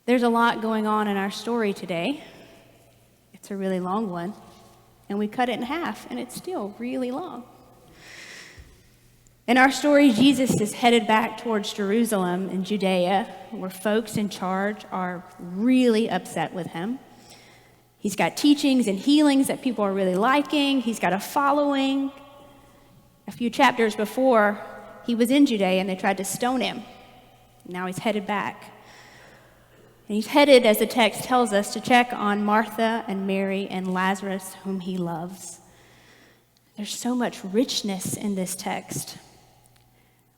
There's a lot going on in our story today. It's a really long one, and we cut it in half, and it's still really long. In our story, Jesus is headed back towards Jerusalem in Judea, where folks in charge are really upset with him. He's got teachings and healings that people are really liking. He's got a following. A few chapters before, he was in Judea and they tried to stone him. Now he's headed back. And he's headed, as the text tells us, to check on Martha and Mary and Lazarus, whom he loves. There's so much richness in this text.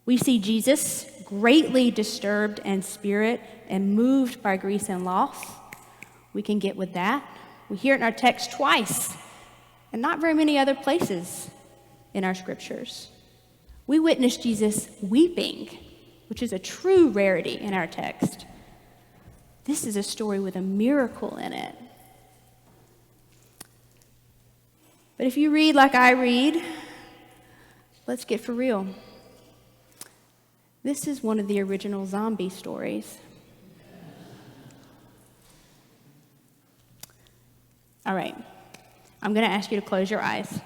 We see Jesus greatly disturbed in spirit and moved by grief and loss. We can get with that. We hear it in our text twice, and not very many other places in our scriptures. We witness Jesus weeping, which is a true rarity in our text. This is a story with a miracle in it. But if you read like I read, let's get for real. This is one of the original zombie stories. All right, I'm going to ask you to close your eyes.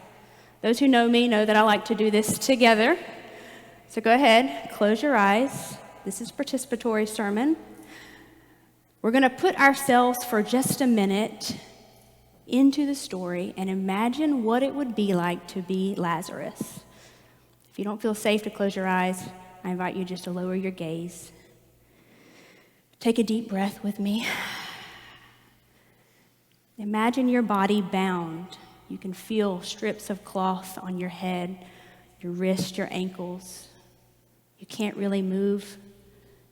Those who know me know that I like to do this together. So go ahead, close your eyes. This is participatory sermon. We're going to put ourselves for just a minute into the story and imagine what it would be like to be Lazarus. If you don't feel safe to close your eyes, I invite you just to lower your gaze. Take a deep breath with me. Imagine your body bound. You can feel strips of cloth on your head, your wrists, your ankles. You can't really move.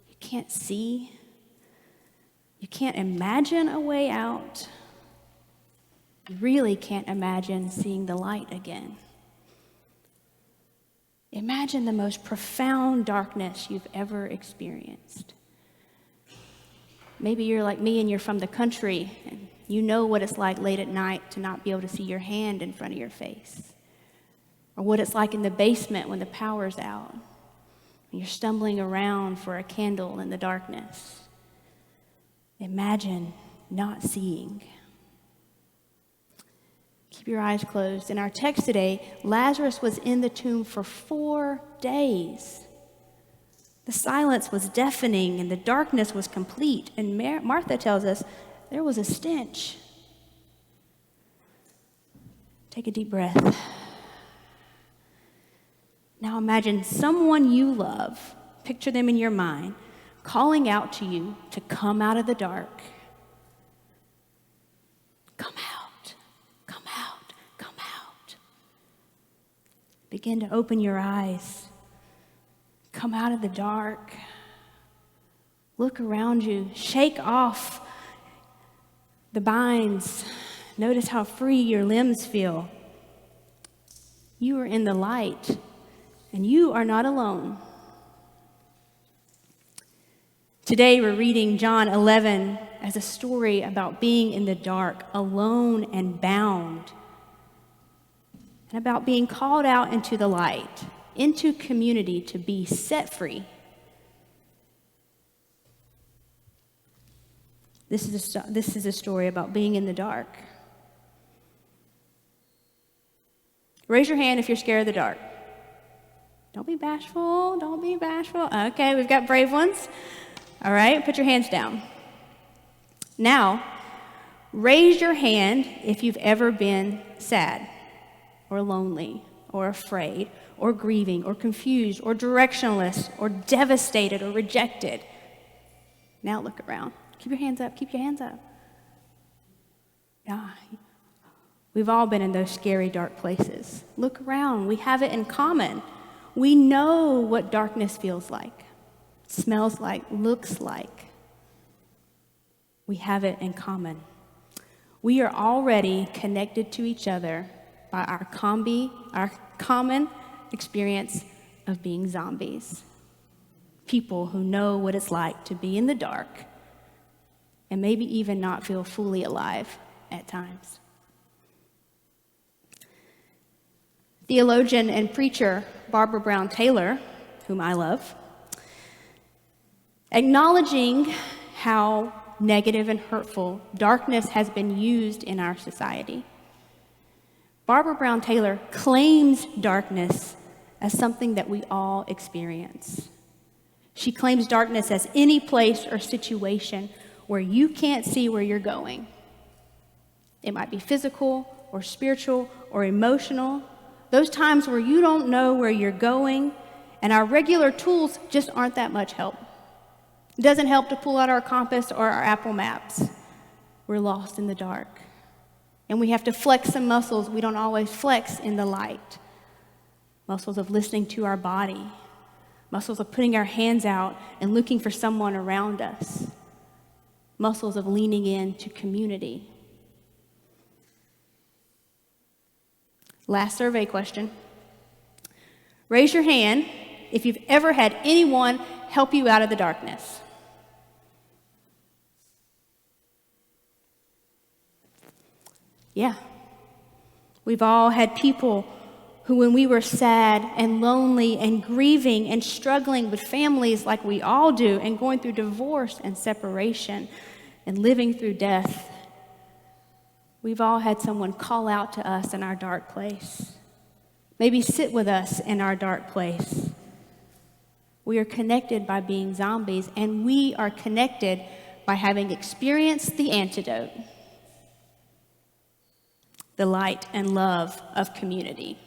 You can't see. You can't imagine a way out. You really can't imagine seeing the light again. Imagine the most profound darkness you've ever experienced. Maybe you're like me and you're from the country and you know what it's like late at night to not be able to see your hand in front of your face. Or what it's like in the basement when the power's out and you're stumbling around for a candle in the darkness. Imagine not seeing. Keep your eyes closed. In our text today, Lazarus was in the tomb for 4 days. The silence was deafening and the darkness was complete. And Martha tells us there was a stench. Take a deep breath. Now imagine someone you love, picture them in your mind, calling out to you to come out of the dark. Come out, come out, come out. Begin to open your eyes. Come out of the dark. Look around you. Shake off the binds. Notice how free your limbs feel. You are in the light, and you are not alone. Today we're reading John 11 as a story about being in the dark, alone and bound, and about being called out into the light, into community to be set free. This is a story about being in the dark. Raise your hand if you're scared of the dark. Don't be bashful. Don't be bashful. Okay, we've got brave ones. All right, put your hands down. Now, raise your hand if you've ever been sad or lonely or afraid or grieving or confused or directionless or devastated or rejected. Now look around. Keep your hands up. Keep your hands up. Yeah. We've all been in those scary, dark places. Look around. We have it in common. We know what darkness feels like, smells like, looks like. We have it in common. We are already connected to each other by our common experience of being zombies. People who know what it's like to be in the dark and maybe even not feel fully alive at times. Theologian and preacher Barbara Brown Taylor, whom I love, acknowledging how negative and hurtful darkness has been used in our society. Barbara Brown Taylor claims darkness as something that we all experience. She claims darkness as any place or situation where you can't see where you're going. It might be physical or spiritual or emotional. Those times where you don't know where you're going, and our regular tools just aren't that much help. It doesn't help to pull out our compass or our Apple Maps. We're lost in the dark. And we have to flex some muscles we don't always flex in the light. Muscles of listening to our body. Muscles of putting our hands out and looking for someone around us. Muscles of leaning into community. Last survey question. Raise your hand if you've ever had anyone help you out of the darkness. Yeah. We've all had people who, when we were sad and lonely and grieving and struggling with families like we all do, and going through divorce and separation and living through death, we've all had someone call out to us in our dark place. Maybe sit with us in our dark place. We are connected by being zombies, and we are connected by having experienced the antidote, the light and love of community.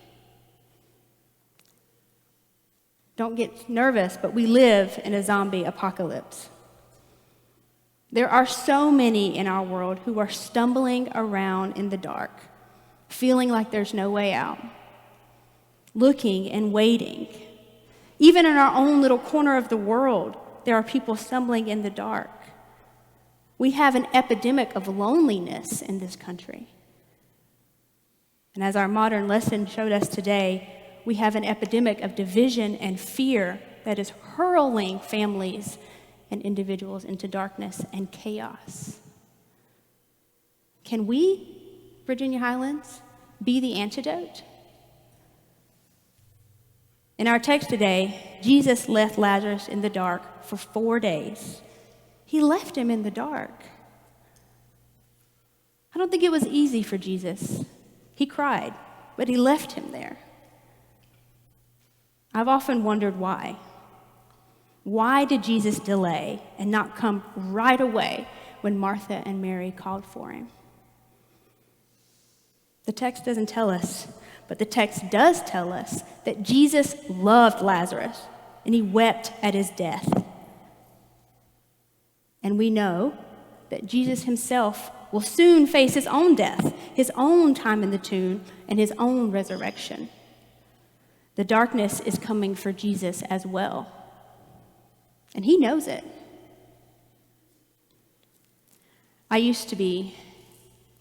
Don't get nervous, but we live in a zombie apocalypse. There are so many in our world who are stumbling around in the dark, feeling like there's no way out, looking and waiting. Even in our own little corner of the world, there are people stumbling in the dark. We have an epidemic of loneliness in this country. And as our modern lesson showed us today, we have an epidemic of division and fear that is hurling families and individuals into darkness and chaos. Can we, Virginia Highlands, be the antidote? In our text today, Jesus left Lazarus in the dark for 4 days. He left him in the dark. I don't think it was easy for Jesus. He cried, but he left him there. I've often wondered why. Why did Jesus delay and not come right away when Martha and Mary called for him? The text doesn't tell us, but the text does tell us that Jesus loved Lazarus and he wept at his death. And we know that Jesus himself will soon face his own death, his own time in the tomb, and his own resurrection. The darkness is coming for Jesus as well. And he knows it. I used to be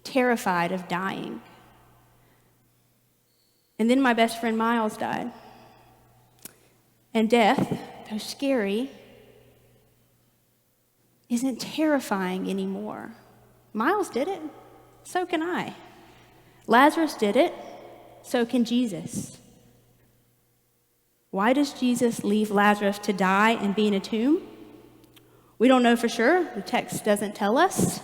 terrified of dying. And then my best friend Miles died. And death, though scary, isn't terrifying anymore. Miles did it, so can I. Lazarus did it, so can Jesus. Why does Jesus leave Lazarus to die and be in a tomb? We don't know for sure. The text doesn't tell us.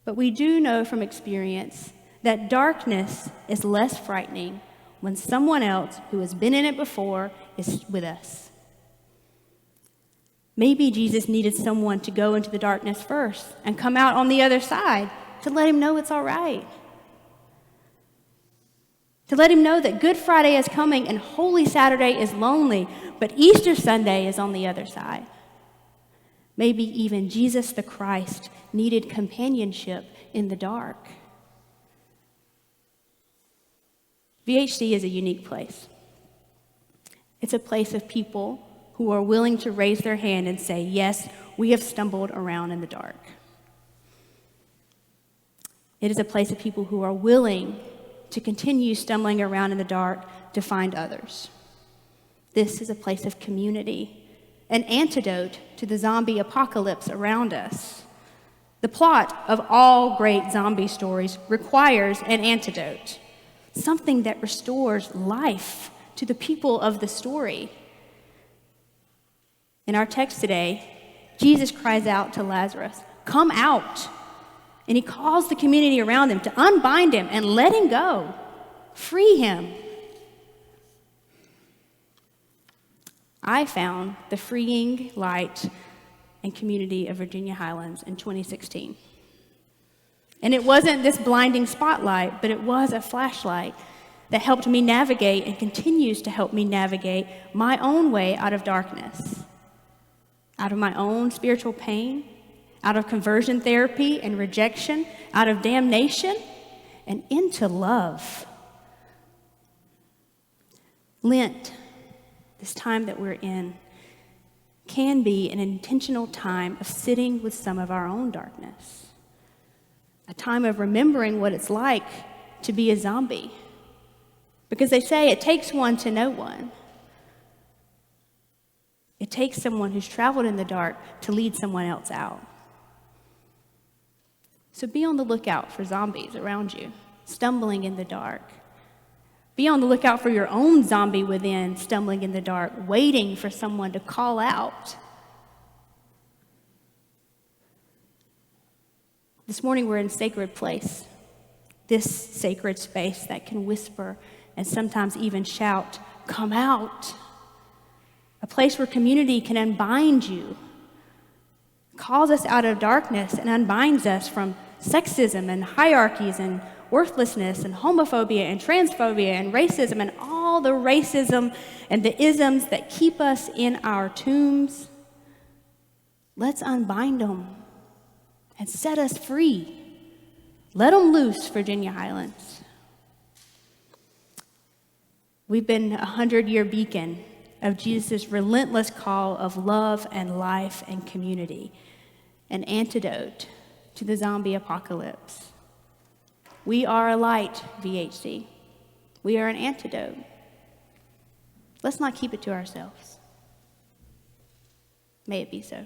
But we do know from experience that darkness is less frightening when someone else who has been in it before is with us. Maybe Jesus needed someone to go into the darkness first and come out on the other side to let him know it's all right. To let him know that Good Friday is coming and Holy Saturday is lonely, but Easter Sunday is on the other side. Maybe even Jesus the Christ needed companionship in the dark. VHC is a unique place. It's a place of people who are willing to raise their hand and say, yes, we have stumbled around in the dark. It is a place of people who are willing to continue stumbling around in the dark to find others. This is a place of community, an antidote to the zombie apocalypse around us. The plot of all great zombie stories requires an antidote, something that restores life to the people of the story. In our text today, Jesus cries out to Lazarus, "Come out." And he calls the community around him to unbind him and let him go. Free him. I found the freeing light and community of Virginia Highlands in 2016. And it wasn't this blinding spotlight, but it was a flashlight that helped me navigate and continues to help me navigate my own way out of darkness, out of my own spiritual pain, out of conversion therapy and rejection, out of damnation, and into love. Lent, this time that we're in, can be an intentional time of sitting with some of our own darkness, a time of remembering what it's like to be a zombie. Because they say it takes one to know one. It takes someone who's traveled in the dark to lead someone else out. So be on the lookout for zombies around you, stumbling in the dark. Be on the lookout for your own zombie within, stumbling in the dark, waiting for someone to call out. This morning we're in a sacred place, this sacred space that can whisper and sometimes even shout, "Come out." A place where community can unbind you, calls us out of darkness and unbinds us from sexism and hierarchies and worthlessness and homophobia and transphobia and racism and all the racism and the isms that keep us in our tombs. Let's unbind them and set us free. Let them loose, Virginia Highlands. We've been a 100-year beacon of Jesus' relentless call of love and life and community, an antidote to the zombie apocalypse. We are a light, VHC. We are an antidote. Let's not keep it to ourselves. May it be so.